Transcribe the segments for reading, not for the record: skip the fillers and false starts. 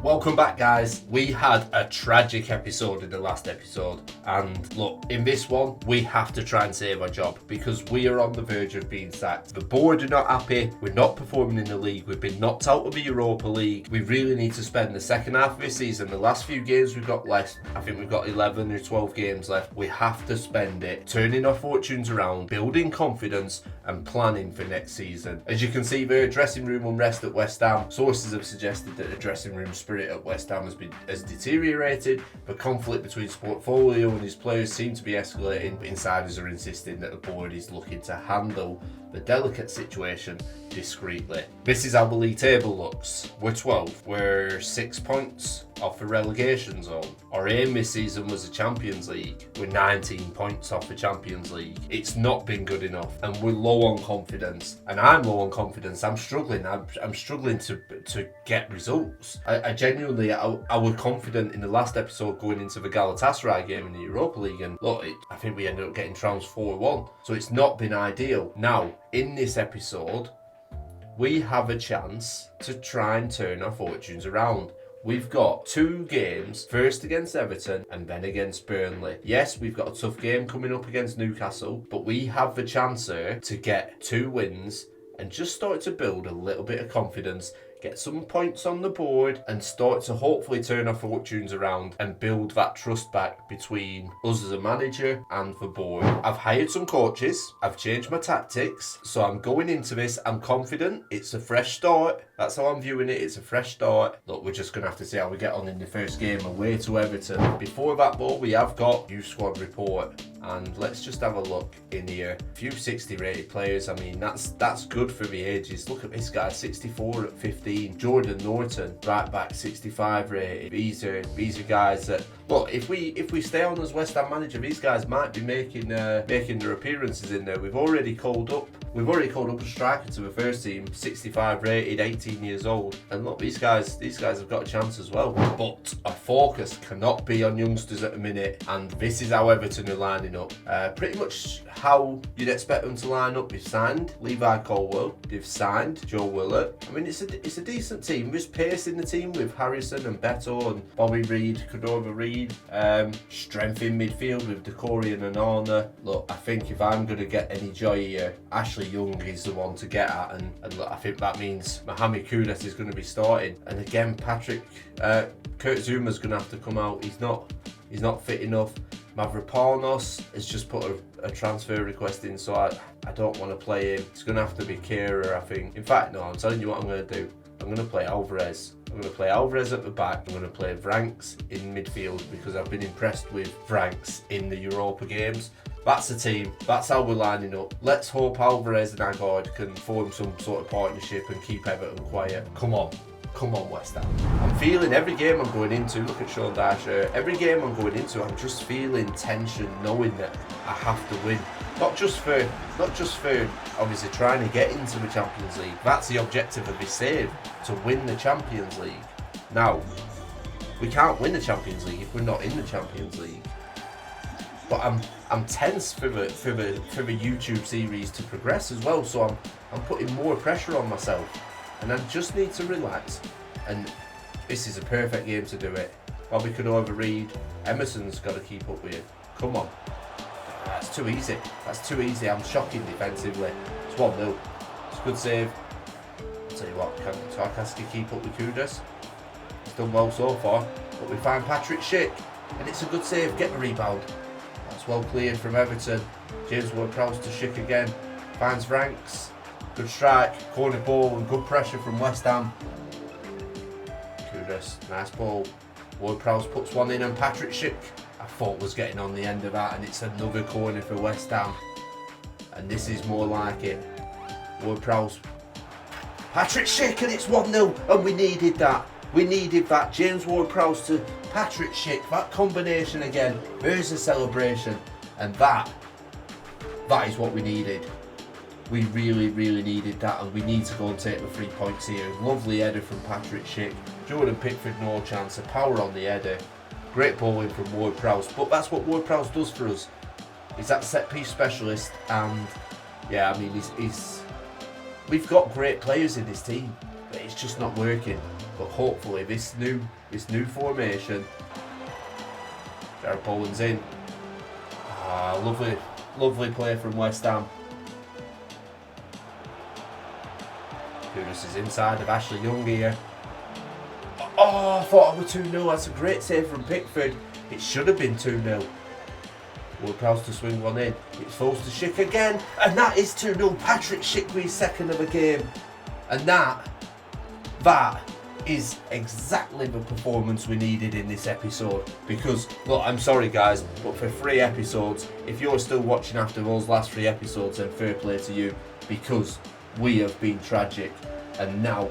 Welcome back, guys. We had a tragic episode in the last episode, and look, in this one we have to try and save our job because we are on the verge of being sacked. The board are not happy, we're not performing in the league, we've been knocked out of the Europa League. We really need to spend the second half of this season, the last few games we've got left, I think we've got 11 or 12 games left, we have to spend it turning our fortunes around, building confidence and planning for next season. As you can see there, dressing room unrest at West Ham. Sources have suggested that the dressing room spirit at West Ham has deteriorated. The conflict between SportFolio and his players seem to be escalating, but insiders are insisting that the board is looking to handle the delicate situation discreetly. This is how the league table looks. We're 12th. We're 6 points off the relegation zone. Our aim this season was the Champions League. We're 19 points off the Champions League. It's not been good enough, and we're low on confidence. And I'm low on confidence. I'm struggling. I'm struggling to get results. I genuinely, I was confident in the last episode going into the Galatasaray game in the Europa League, and look, I think we ended up getting trounced 4-1. So it's not been ideal. Now, in this episode, we have a chance to try and turn our fortunes around. We've got 2 games, first against Everton and then against Burnley. Yes, we've got a tough game coming up against Newcastle, but we have the chance here to get 2 wins and just start to build a little bit of confidence, get some points on the board and start to hopefully turn our fortunes around and build that trust back between us as a manager and the board. I've hired some coaches, I've changed my tactics, so I'm going into this, I'm confident, it's a fresh start. That's how I'm viewing it, it's a fresh start. Look, we're just going to have to see how we get on in the first game away to Everton. Before that though, we have got new squad report. And let's just have a look in here. A few 60 rated players. I mean, that's good for the ages. Look at this guy, 64 at 15. Jordan Norton, right back, 65 rated. These are guys that, look, if we stay on as West Ham manager, these guys might be making their appearances in there. We've already called up a striker to the first team, 65 rated, 18 years old. And look, these guys have got a chance as well. But our focus cannot be on youngsters at the minute. And this is how Everton are lining up. Pretty much how you'd expect them to line up. They've signed Levi Colwell, they've signed Joe Willett. I mean, it's a decent team. There's pace in the team with Harrison and Beto and Bobby Reid, Cordova Reid. Strength in midfield with Decore and Onana. Look, I think if I'm going to get any joy here, Ashley Young is the one to get at, and look, I think that means Mohamed Kudus is going to be starting. And again, Kurt Zuma's going to have to come out. He's not fit enough. Mavropanos has just put a transfer request in, so I don't want to play him. It's going to have to be Kehrer, I think. In fact, no, I'm telling you what I'm going to do. I'm going to play Alvarez. I'm going to play Alvarez at the back. I'm going to play Vranks in midfield because I've been impressed with Vranks in the Europa games. That's the team. That's how we're lining up. Let's hope Alvarez and Agard can form some sort of partnership and keep Everton quiet. Come on, West Ham. I'm feeling every game I'm going into, look at Sean Dyche, every game I'm going into, I'm just feeling tension, knowing that I have to win. Not just for obviously trying to get into the Champions League. That's the objective of this save, to win the Champions League. Now, we can't win the Champions League if we're not in the Champions League. But I'm tense for the YouTube series to progress as well, so I'm putting more pressure on myself. And I just need to relax, and this is a perfect game to do it. Bobby Cordova Reid, Emerson's got to keep up with it. Come on. That's too easy. I'm shocking defensively. It's 1-0. It's a good save. I'll tell you what, can Tarkowski keep up with Kudus? He's done well so far, but we find Patrick Schick, and it's a good save. Get the rebound. That's well cleared from Everton. James Ward-Prowse to Schick again. Finds Ranks. Good strike, corner ball, and good pressure from West Ham. Kudus, nice ball. Ward-Prowse puts one in, and Patrick Schick, I thought, was getting on the end of that, and it's another corner for West Ham. And this is more like it. Ward-Prowse, Patrick Schick, and it's 1-0, and we needed that. We needed that. James Ward-Prowse to Patrick Schick, that combination again. There's a celebration, and that is what we needed. We really, really needed that, and we need to go and take the 3 points here. Lovely header from Patrick Schick. Jordan Pickford, no chance. A power on the header. Great bowling from Ward-Prowse, but that's what Ward-Prowse does for us. He's that set-piece specialist, and yeah, I mean, we've got great players in this team, but it's just not working. But hopefully this new formation, Jared Bowen's in. Ah, lovely play from West Ham. Kudus is inside of Ashley Young here. Oh, I thought I was 2-0. That's a great save from Pickford. It should have been 2-0. Ward-Prowse to swing one in. It's forced to Schick again. And that is 2-0. Patrick Schick with his second of the game. And that is exactly the performance we needed in this episode. Because, look, I'm sorry guys, but for 3 episodes, if you're still watching after those last 3 episodes, then fair play to you. Because we have been tragic. And now,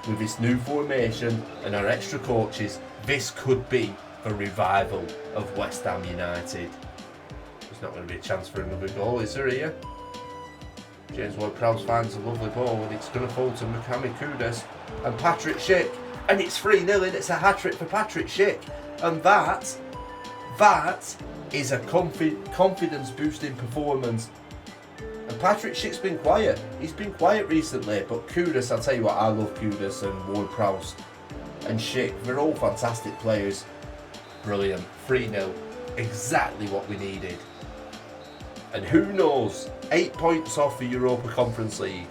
with this new formation and our extra coaches, this could be the revival of West Ham United. There's not going to be a chance for another goal, is there here? James Ward-Prowse finds a lovely ball and it's going to fall to Mohamed Kudus and Patrick Schick. And it's 3-0 and it's a hat-trick for Patrick Schick. And that is a confidence boosting performance. And Patrick Schick's been quiet. He's been quiet recently, but Kudus, I'll tell you what, I love Kudus and Ward-Prowse and Schick. They're all fantastic players. Brilliant. 3-0. Exactly what we needed. And who knows, 8 points off the Europa Conference League.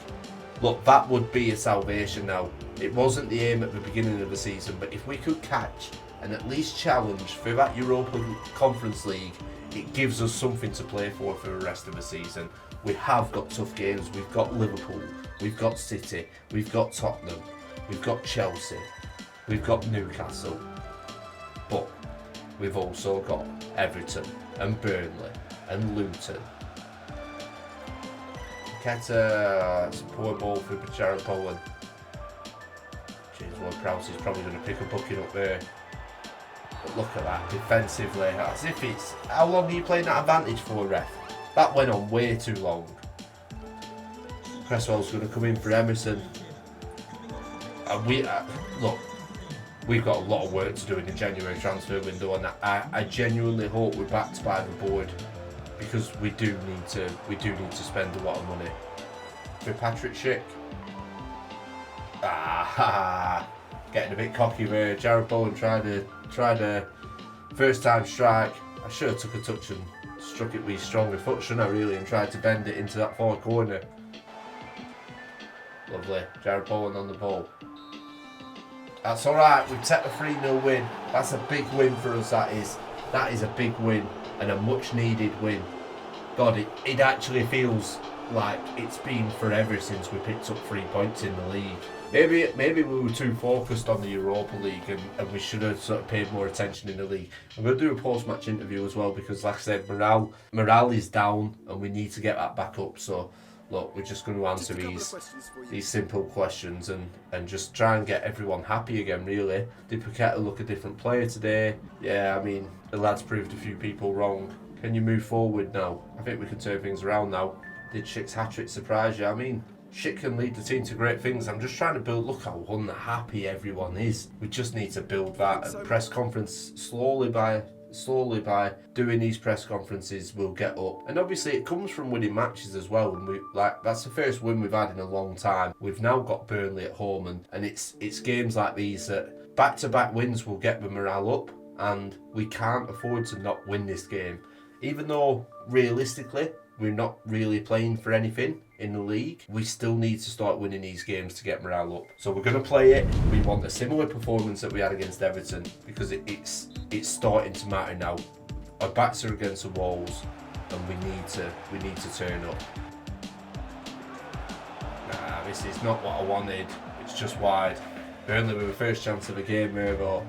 Look, that would be a salvation now. It wasn't the aim at the beginning of the season, but if we could catch and at least challenge for that Europa Conference League, it gives us something to play for the rest of the season. We have got tough games. We've got Liverpool, we've got City, we've got Tottenham, we've got Chelsea, we've got Newcastle, but we've also got Everton and Burnley and Luton. Keta, it's a poor ball for Jared Bowen. James Ward-Prowse is probably going to pick a bucket up there. But look at that, defensively, as if it's... How long are you playing that advantage for, ref? That went on way too long. Cresswell's going to come in for Emerson. And look, we've got a lot of work to do in the January transfer window, and I genuinely hope we're backed by the board, because we do need to spend a lot of money. For Patrick Schick. Getting a bit cocky there. Jared Bowen tried a first time strike. I should have took a touch and struck it with his stronger foot, shouldn't I really, and tried to bend it into that far corner. Lovely. Jared Bowen on the ball. That's alright, we've taken a 3-0 win. That's a big win for us, that is. That is a big win and a much needed win. God, it actually feels like it's been forever since we picked up 3 points in the league. Maybe we were too focused on the Europa League and we should have sort of paid more attention in the league. I'm going to do a post-match interview as well because, like I said, morale is down and we need to get that back up. So, look, we're just going to answer these simple questions and just try and get everyone happy again, really. Did Paqueta look a different player today? Yeah, I mean, the lads proved a few people wrong. Can you move forward now? I think we can turn things around now. Did Schick's hat-trick surprise you? I mean, Schick can lead the team to great things. I'm just trying to build, look how unhappy everyone is. We just need to build that. A press conference slowly by doing these press conferences, we'll get up. And obviously it comes from winning matches as well. And that's the first win we've had in a long time. We've now got Burnley at home, and it's games like these that back-to-back wins will get the morale up, and we can't afford to not win this game. Even though realistically we're not really playing for anything in the league, we still need to start winning these games to get morale up. So we're going to play it. We want a similar performance that we had against Everton, because it's starting to matter now. Our backs are against the walls and we need to turn up. Nah, this is not what I wanted. It's just wide. Burnley with the first chance of the game there though.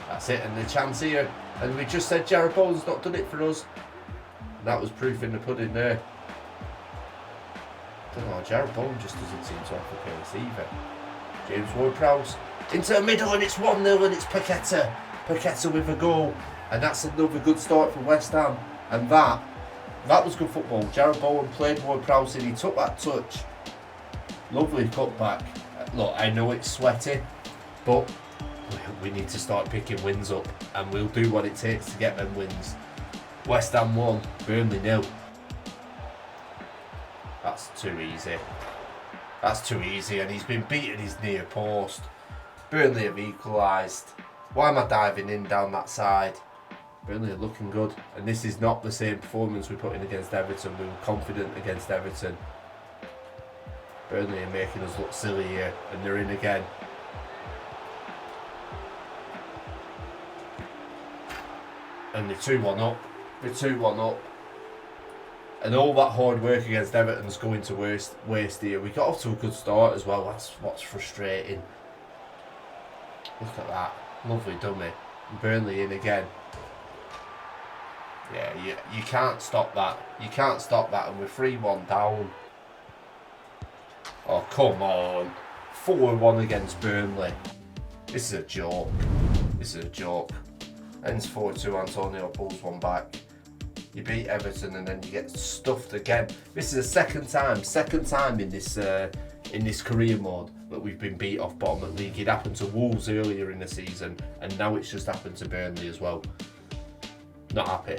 That's it, and the chance here. And we just said Jared Bowen's not done it for us. That was proof in the pudding there. I don't know, Jared Bowen just doesn't seem to have the pace either. James Ward-Prowse into the middle, and it's 1-0 and it's Paqueta. Paqueta with a goal. And that's another good start for West Ham. And that was good football. Jared Bowen played Ward-Prowse in, he took that touch. Lovely cutback. Look, I know it's sweaty, but we need to start picking wins up, and we'll do what it takes to get them wins. West Ham 1, Burnley 0. That's too easy. That's too easy, and he's been beating his near post. Burnley have equalised. Why am I diving in down that side? Burnley are looking good, and this is not the same performance we put in against Everton. We were confident against Everton. Burnley are making us look silly here, and they're in again. And they're 2-1 up. We're 2-1 up. And all that hard work against Everton's going to waste here. We got off to a good start as well. That's what's frustrating. Look at that. Lovely dummy. Burnley in again. Yeah, you can't stop that. You can't stop that. And we're 3-1 down. Oh, come on. 4-1 against Burnley. This is a joke. This is a joke. Ends 4-2. Antonio pulls one back. You beat Everton and then you get stuffed again. This is the second time in this career mode that we've been beat off bottom of the league. It happened to Wolves earlier in the season, and now it's just happened to Burnley as well. Not happy.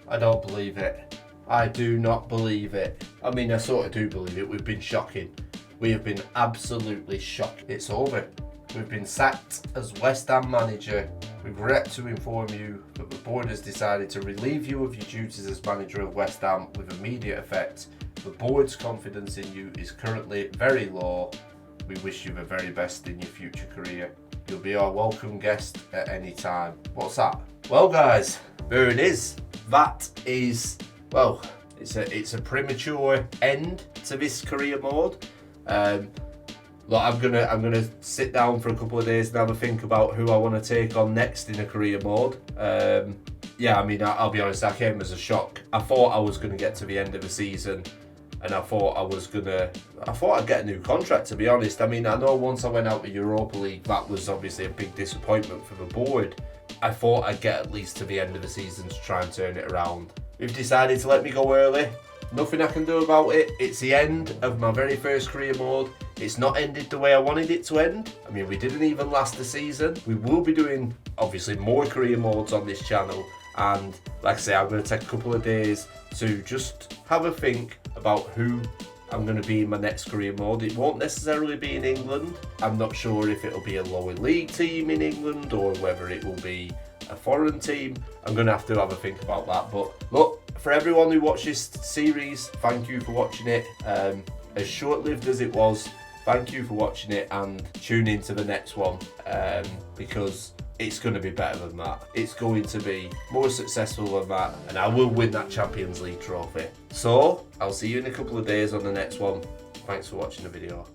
I don't believe it. I do not believe it. I mean, I sort of do believe it. We've been shocking. We have been absolutely shocked. It's over. We've been sacked as West Ham manager. We regret to inform you that the board has decided to relieve you of your duties as manager of West Ham with immediate effect. The board's confidence in you is currently very low. We wish you the very best in your future career. You'll be our welcome guest at any time. What's that? Well, guys, there it is. That is, well, it's a premature end to this career mode. Look, I'm gonna sit down for a couple of days and have a think about who I want to take on next in a career mode. Yeah, I mean, I'll be honest, that came as a shock. I thought I was gonna get to the end of the season, and I thought I'd get a new contract, to be honest. I mean, I know once I went out to Europa League, that was obviously a big disappointment for the board. I thought I'd get at least to the end of the season to try and turn it around. We've decided to let me go early. Nothing I can do about it. It's the end of my very first career mode. It's not ended the way I wanted it to end. I mean, we didn't even last the season. We will be doing, obviously, more career modes on this channel. And like I say, I'm going to take a couple of days to just have a think about who I'm going to be in my next career mode. It won't necessarily be in England. I'm not sure if it'll be a lower league team in England or whether it will be a foreign team. I'm going to have a think about that. But look, for everyone who watched this series, thank you for watching it. As short-lived as it was, thank you for watching it, and tune in to the next one because it's going to be better than that. It's going to be more successful than that, and I will win that Champions League trophy. So, I'll see you in a couple of days on the next one. Thanks for watching the video.